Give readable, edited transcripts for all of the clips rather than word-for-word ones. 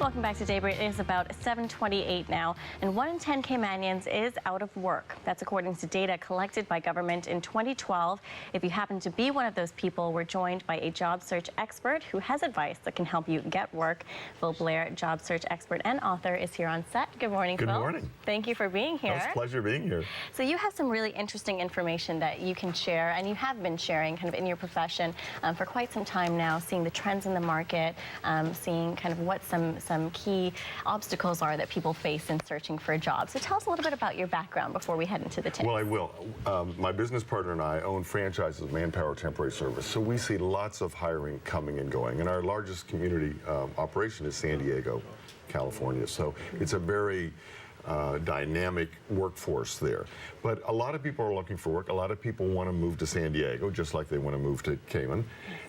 Welcome back to Daybreak. It is about 7:28 now, and 1 in 10 Caymanians is out of work. That's according to data collected by government in 2012. If you happen to be one of those people, we're joined by a job search expert who has advice that can help you get work. Phil Blair, job search expert and author, is here on set. Good morning, Phil. Good morning. Thank you for being here. It's a pleasure being here. So you have some really interesting information that you can share, and you have been sharing kind of in your profession for quite some time now, seeing the trends in the market, seeing kind of what some key obstacles are that people face in searching for a job. So tell us a little bit about your background before we head into the tips. Well, I will. My business partner and I own franchises, Manpower Temporary Service, so we see lots of hiring coming and going. And our largest community operation is San Diego, California. So it's a very dynamic workforce there. But a lot of people are looking for work. A lot of people want to move to San Diego, just like they want to move to Cayman.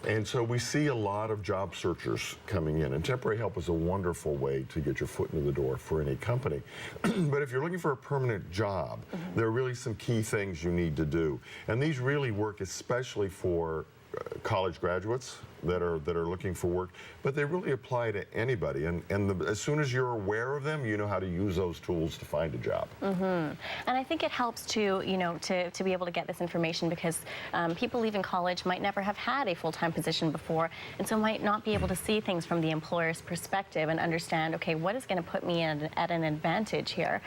And so we see a lot of job searchers coming in. And temporary help is a wonderful way to get your foot into the door for any company. But if you're looking for a permanent job, there are really some key things you need to do. And these really work especially for college graduates that are looking for work, but they really apply to anybody. And as soon as you're aware of them, you know how to use those tools to find a job. And I think it helps to, to be able to get this information because people leaving college might never have had a full-time position before, and so might not be able to see things from the employer's perspective and understand, okay, what is going to put me at an advantage here?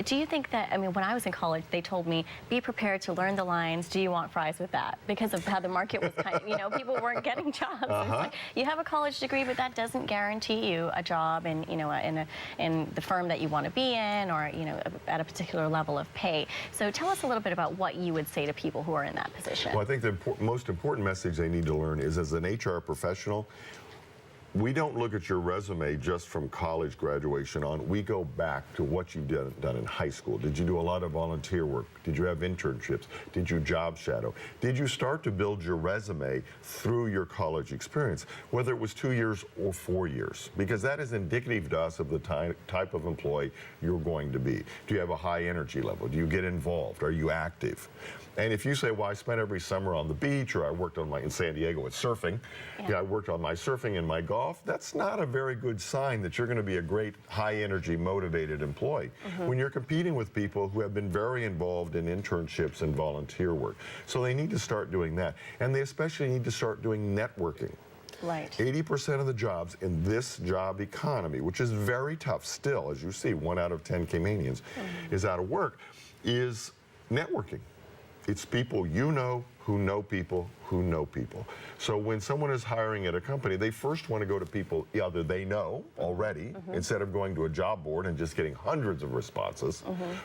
Do you think that, I mean, when I was in college, they told me, be prepared to learn the lines, do you want fries with that? Because of how the market was kind of, people weren't getting jobs. It's like, you have a college degree, but that doesn't guarantee you a job in, in the firm that you want to be in, or, at a particular level of pay. So tell us a little bit about what you would say to people who are in that position. Well, I think the most important message they need to learn is, as an HR professional, we don't look at your resume just from college graduation on. We go back to what you've done in high school. Did you do a lot of volunteer work? Did you have internships? Did you job shadow? Did you start to build your resume through your college experience, whether it was 2 years or 4 years? Because that is indicative to us of the type of employee you're going to be. Do you have a high energy level? Do you get involved? Are you active? And if you say, well, I spent every summer on the beach, or I worked on in San Diego at surfing, I worked on my surfing and my golf, that's not a very good sign that you're going to be a great high energy, motivated employee. When you're competing with people who have been very involved in internships and volunteer work. So they need to start doing that. And they especially need to start doing networking. Right. 80% of the jobs in this job economy, which is very tough still, as you see, 1 out of 10 Caymanians is out of work, is networking. It's people you know who know people who know people. So when someone is hiring at a company, they first want to go to people either they know already, instead of going to a job board and just getting hundreds of responses,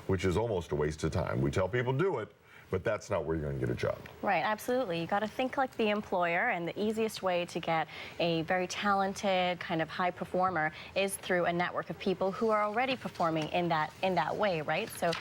which is almost a waste of time. We tell people do it, but that's not where you're going to get a job. Right, absolutely. You got to think like the employer, and the easiest way to get a very talented, kind of high performer is through a network of people who are already performing in that way, right? So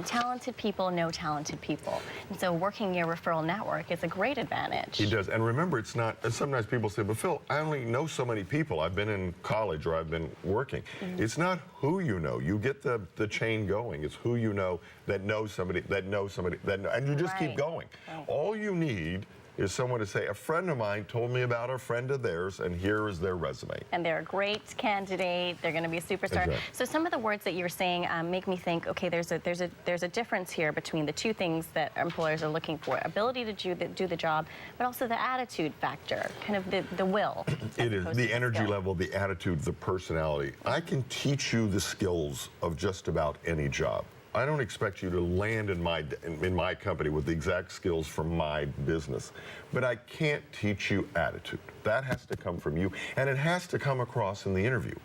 talented people know talented people. And so working your referral network is a great advantage. It does. And remember, it's not, sometimes people say, but Phil, I only know so many people. I've been in college or I've been working. It's not who you know. You get the chain going. It's who you know that knows somebody, that knows somebody, and you just keep going. All you need is someone to say, a friend of mine told me about a friend of theirs, and here is their resume. And they're a great candidate. They're going to be a superstar. Exactly. So some of the words that you're saying make me think, okay, there's a difference here between the two things that employers are looking for: ability to do the job, but also the attitude factor, kind of the will. It is the energy level, the attitude, the personality. I can teach you the skills of just about any job. I don't expect you to land in my company with the exact skills from my business, but I can't teach you attitude. That has to come from you, and it has to come across in the interview.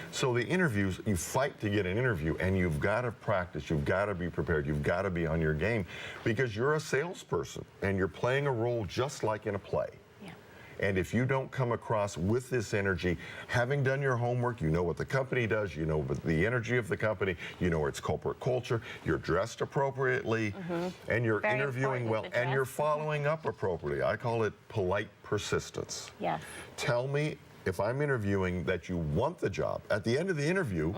So the interviews, you fight to get an interview, and you've got to practice, you've got to be prepared, you've got to be on your game, because you're a salesperson, and you're playing a role just like in a play. And if you don't come across with this energy, having done your homework, you know what the company does, you know the energy of the company, you know its corporate culture, you're dressed appropriately, and you're interviewing well, and you're following up appropriately. I call it polite persistence. Tell me, if I'm interviewing, that you want the job. At the end of the interview,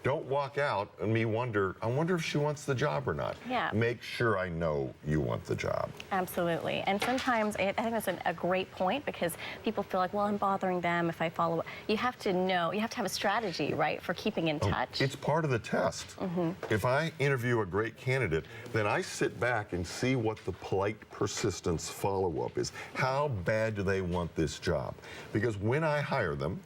Don't walk out and me wonder, I wonder if she wants the job or not. Yeah. Make sure I know you want the job. Absolutely. And sometimes I think that's a great point, because people feel like, well, I'm bothering them if I follow. You have to know, you have to have a strategy, right, for keeping in touch. It's part of the test. If I interview a great candidate, then I sit back and see what the polite persistence follow-up is. How bad do they want this job? Because when I hire them,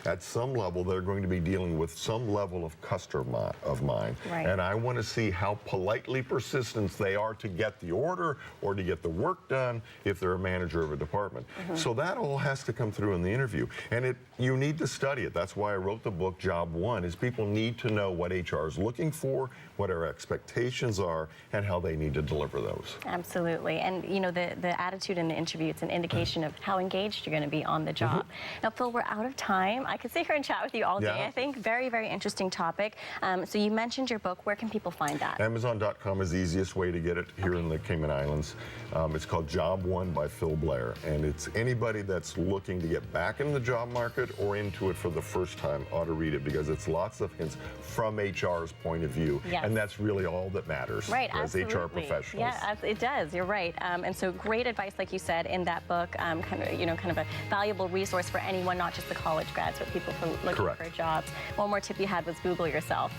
at some level, they're going to be dealing with some level of customer of mine. Right. And I want to see how politely persistent they are to get the order or to get the work done if they're a manager of a department. So that all has to come through in the interview. And you need to study it. That's why I wrote the book, Job One, is people need to know what HR is looking for, what our expectations are, and how they need to deliver those. Absolutely. And, you know, the attitude in the interview, it's an indication of how engaged you're going to be on the job. Now, Phil, we're out of time. I could sit here and chat with you all day, Yeah. I think. Very, very interesting topic. So you mentioned your book. Where can people find that? Amazon.com is the easiest way to get it here in the Cayman Islands. It's called Job One by Phil Blair. And it's anybody that's looking to get back in the job market or into it for the first time ought to read it, because it's lots of hints from HR's point of view. Yes. And that's really all that matters Right, as absolutely. HR professionals. Yeah, it does. You're right. And so great advice, like you said, in that book. Kind of a valuable resource for anyone, not just the college grads, but people looking Correct. for jobs. One more tip you had was Google yourself.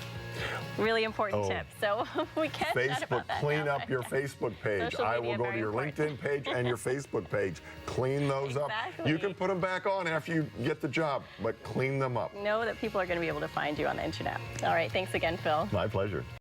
Really important tip. So we can't chat about Facebook, that clean now, up but your Facebook page. social I media, will go to very your important. LinkedIn page and your Facebook page. Clean those up. Exactly. You can put them back on after you get the job, but clean them up. Know that people are going to be able to find you on the internet. All right. Thanks again, Phil. My pleasure.